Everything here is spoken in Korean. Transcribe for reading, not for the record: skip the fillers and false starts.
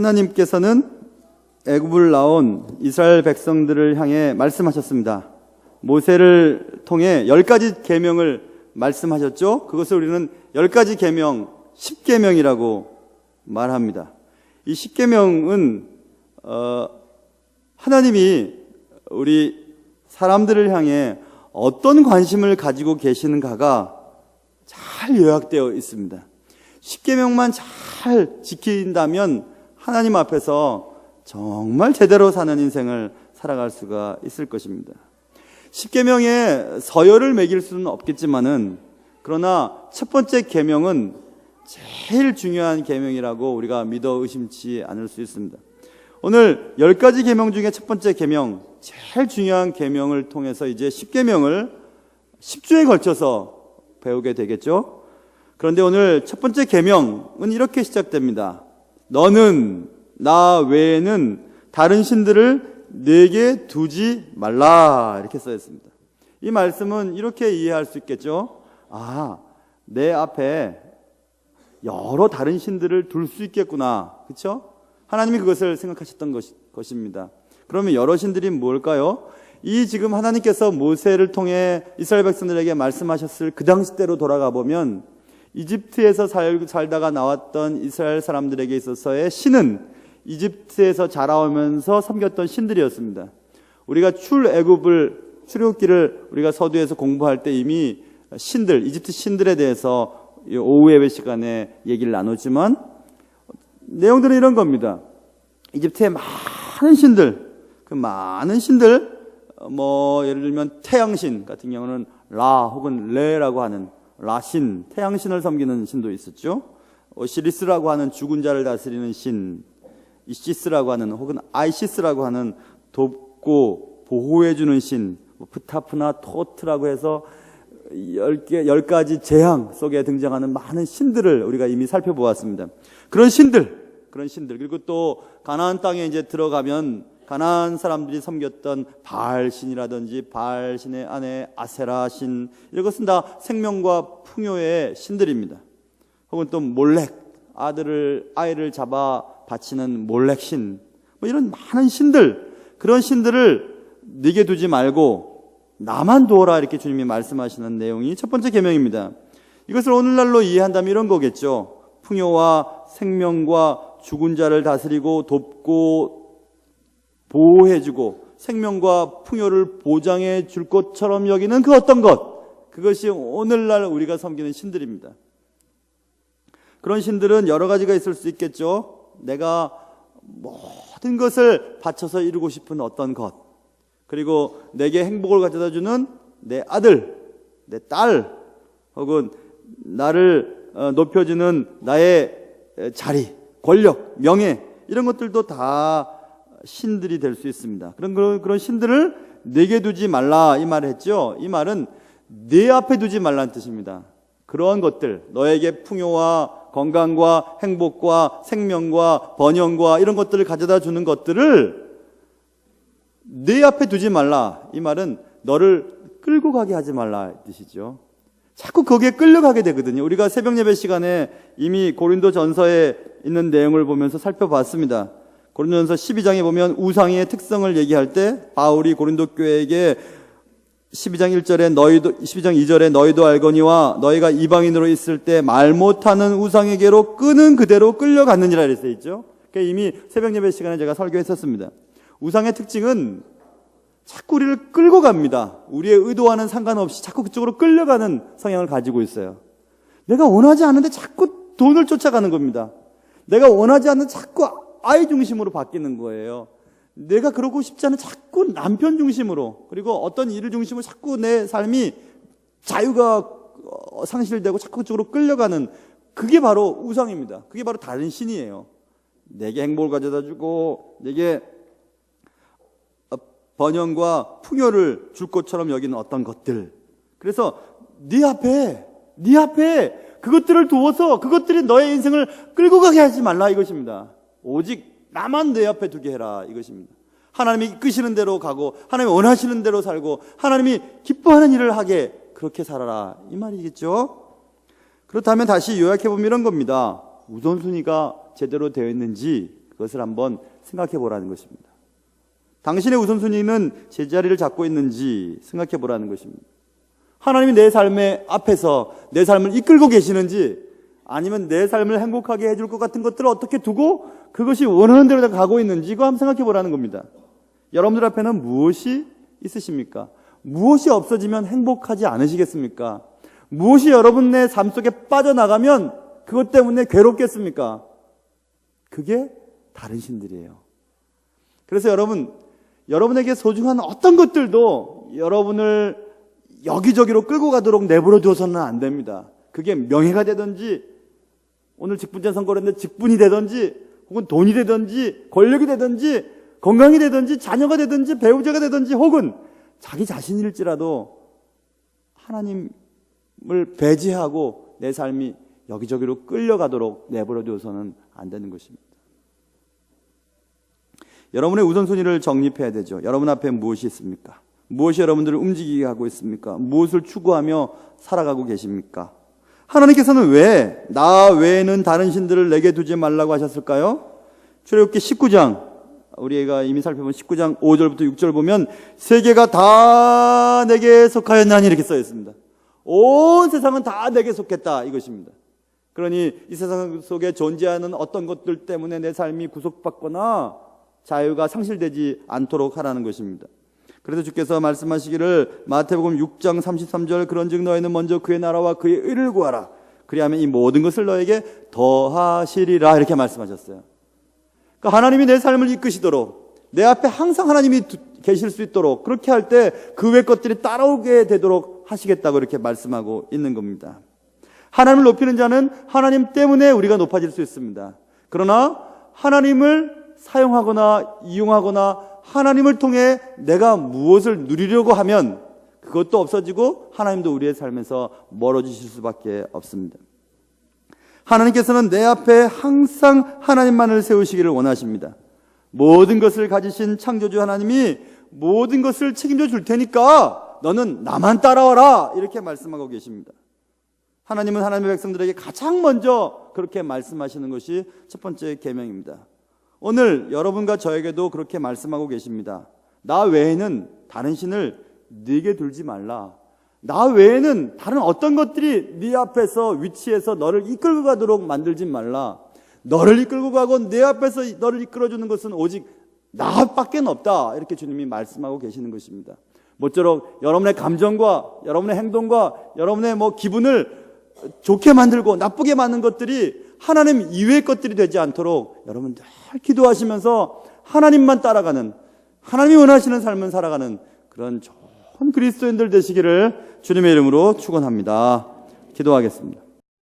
하나님께서는 애굽을 나온 이스라엘 백성들을 향해 말씀하셨습니다. 모세를 통해 10가지 계명을 말씀하셨죠. 그것을 우리는 10가지 계명, 10계명이라고 말합니다. 이 10계명은 하나님이 우리 사람들을 향해 어떤 관심을 가지고 계시는가가 잘 요약되어 있습니다. 10계명만 잘 지킨다면 하나님 앞에서 정말 제대로 사는 인생을 살아갈 수가 있을 것입니다. 10계명에 서열을 매길 수는 없겠지만은, 그러나 첫 번째 계명은 제일 중요한 계명이라고 우리가 믿어 의심치 않을 수 있습니다. 오늘 10가지 계명 중에 첫 번째 계명, 제일 중요한 계명을 통해서 이제 10계명을 10주에 걸쳐서 배우게 되겠죠. 그런데 오늘 첫 번째 계명은 이렇게 시작됩니다. 너는 나 외에는 다른 신들을 내게 두지 말라, 이렇게 써 있습니다. 이 말씀은 이렇게 이해할 수 있겠죠. 내 앞에 여러 다른 신들을 둘 수 있겠구나, 그렇죠? 하나님이 그것을 생각하셨던 것입니다. 그러면 여러 신들이 뭘까요? 이 지금 하나님께서 모세를 통해 이스라엘 백성들에게 말씀하셨을 그 당시 때로 돌아가 보면, 이집트에서 살다가 나왔던 이스라엘 사람들에게 있어서의 신은 이집트에서 자라오면서 섬겼던 신들이었습니다. 우리가 출애굽기를 우리가 서두에서 공부할 때 이미 신들, 이집트 신들에 대해서 오후 예배 시간에 얘기를 나눴지만, 내용들은 이런 겁니다. 이집트의 많은 신들, 그 많은 신들, 예를 들면 태양신 같은 경우는 라 혹은 레라고 하는 라신, 태양신을 섬기는 신도 있었죠. 오시리스라고 하는 죽은 자를 다스리는 신, 이시스라고 하는 혹은 아이시스라고 하는 돕고 보호해주는 신, 프타프나 토트라고 해서 10가지 재앙 속에 등장하는 많은 신들을 우리가 이미 살펴보았습니다. 그런 신들, 그리고 또 가나안 땅에 이제 들어가면 가나안 사람들이 섬겼던 바알신이라든지 바알신의 아내 아세라 신, 이것은 다 생명과 풍요의 신들입니다. 혹은 또 몰렉, 아이를 잡아 바치는 몰렉 신, 이런 많은 신들, 그런 신들을 네게 두지 말고 나만 두어라, 이렇게 주님이 말씀하시는 내용이 첫 번째 계명입니다. 이것을 오늘날로 이해한다면 이런 거겠죠. 풍요와 생명과 죽은 자를 다스리고 돕고 보호해주고 생명과 풍요를 보장해 줄 것처럼 여기는 그 어떤 것, 그것이 오늘날 우리가 섬기는 신들입니다. 그런 신들은 여러 가지가 있을 수 있겠죠. 내가 모든 것을 바쳐서 이루고 싶은 어떤 것, 그리고 내게 행복을 가져다 주는 내 아들, 내 딸, 혹은 나를 높여주는 나의 자리, 권력, 명예, 이런 것들도 다 신들이 될 수 있습니다. 그런 신들을 내게 두지 말라, 이 말을 했죠. 이 말은 내 앞에 두지 말라는 뜻입니다. 그러한 것들, 너에게 풍요와 건강과 행복과 생명과 번영과 이런 것들을 가져다 주는 것들을 내 앞에 두지 말라, 이 말은 너를 끌고 가게 하지 말라 뜻이죠. 자꾸 거기에 끌려가게 되거든요. 우리가 새벽 예배 시간에 이미 고린도전서에 있는 내용을 보면서 살펴봤습니다. 고린도전서 12장에 보면 우상의 특성을 얘기할 때 바울이 고린도 교회에게 12장 2절에 너희도 알거니와 너희가 이방인으로 있을 때 말 못하는 우상에게로 끄는 그대로 끌려갔느니라 이랬어 있죠. 그러니까 이미 새벽 예배 시간에 제가 설교했었습니다. 우상의 특징은 자꾸 우리를 끌고 갑니다. 우리의 의도와는 상관없이 자꾸 그쪽으로 끌려가는 성향을 가지고 있어요. 내가 원하지 않는데 자꾸 돈을 쫓아가는 겁니다. 내가 원하지 않는 자꾸 아이 중심으로 바뀌는 거예요. 내가 그러고 싶지 않은 자꾸 남편 중심으로, 그리고 어떤 일을 중심으로 자꾸 내 삶이 자유가 상실되고 자꾸 그쪽으로 끌려가는, 그게 바로 우상입니다. 그게 바로 다른 신이에요. 내게 행복을 가져다 주고 내게 번영과 풍요를 줄 것처럼 여기는 어떤 것들. 그래서 네 앞에 그것들을 두어서 그것들이 너의 인생을 끌고 가게 하지 말라, 이것입니다. 오직 나만 내 앞에 두게 해라, 이것입니다. 하나님이 이끄시는 대로 가고 하나님이 원하시는 대로 살고 하나님이 기뻐하는 일을 하게 그렇게 살아라, 이 말이겠죠. 그렇다면 다시 요약해보면 이런 겁니다. 우선순위가 제대로 되어 있는지 그것을 한번 생각해 보라는 것입니다. 당신의 우선순위는 제자리를 잡고 있는지 생각해 보라는 것입니다. 하나님이 내 삶의 앞에서 내 삶을 이끌고 계시는지, 아니면 내 삶을 행복하게 해줄 것 같은 것들을 어떻게 두고 그것이 원하는 대로 가고 있는지 이거 한번 생각해 보라는 겁니다. 여러분들 앞에는 무엇이 있으십니까? 무엇이 없어지면 행복하지 않으시겠습니까? 무엇이 여러분의 삶 속에 빠져나가면 그것 때문에 괴롭겠습니까? 그게 다른 신들이에요. 그래서 여러분에게 소중한 어떤 것들도 여러분을 여기저기로 끌고 가도록 내버려 두어서는 안 됩니다. 그게 명예가 되든지, 오늘 직분제 선거를 했는데 직분이 되든지, 혹은 돈이 되든지, 권력이 되든지, 건강이 되든지, 자녀가 되든지, 배우자가 되든지, 혹은 자기 자신일지라도 하나님을 배제하고 내 삶이 여기저기로 끌려가도록 내버려 두어서는 안 되는 것입니다. 여러분의 우선순위를 정립해야 되죠. 여러분 앞에 무엇이 있습니까? 무엇이 여러분들을 움직이게 하고 있습니까? 무엇을 추구하며 살아가고 계십니까? 하나님께서는 왜 나 외에는 다른 신들을 내게 두지 말라고 하셨을까요? 출애굽기 19장, 우리가 이미 살펴본 19장 5절부터 6절 보면 세계가 다 내게 속하였나니 이렇게 써 있습니다. 온 세상은 다 내게 속했다 이것입니다. 그러니 이 세상 속에 존재하는 어떤 것들 때문에 내 삶이 구속받거나 자유가 상실되지 않도록 하라는 것입니다. 그래서 주께서 말씀하시기를 마태복음 6장 33절 그런즉 너희는 먼저 그의 나라와 그의 의를 구하라. 그리하면 이 모든 것을 너에게 더하시리라 이렇게 말씀하셨어요. 그러니까 하나님이 내 삶을 이끄시도록 내 앞에 항상 하나님이 계실 수 있도록 그렇게 할 때 그 외 것들이 따라오게 되도록 하시겠다고 이렇게 말씀하고 있는 겁니다. 하나님을 높이는 자는 하나님 때문에 우리가 높아질 수 있습니다. 그러나 하나님을 사용하거나 이용하거나 하나님을 통해 내가 무엇을 누리려고 하면 그것도 없어지고 하나님도 우리의 삶에서 멀어지실 수밖에 없습니다. 하나님께서는 내 앞에 항상 하나님만을 세우시기를 원하십니다. 모든 것을 가지신 창조주 하나님이 모든 것을 책임져 줄 테니까 너는 나만 따라와라 이렇게 말씀하고 계십니다. 하나님은 하나님의 백성들에게 가장 먼저 그렇게 말씀하시는 것이 첫 번째 계명입니다. 오늘 여러분과 저에게도 그렇게 말씀하고 계십니다. 나 외에는 다른 신을 네게 둘지 말라. 나 외에는 다른 어떤 것들이 네 앞에서 위치해서 너를 이끌고 가도록 만들지 말라. 너를 이끌고 가고 내 앞에서 너를 이끌어주는 것은 오직 나밖에 없다. 이렇게 주님이 말씀하고 계시는 것입니다. 모쪼록 여러분의 감정과 여러분의 행동과 여러분의 기분을 좋게 만들고 나쁘게 만든 것들이 하나님 이외의 것들이 되지 않도록 여러분 늘 기도하시면서 하나님만 따라가는, 하나님이 원하시는 삶을 살아가는 그런 좋은 그리스도인들 되시기를 주님의 이름으로 축원합니다. 기도하겠습니다.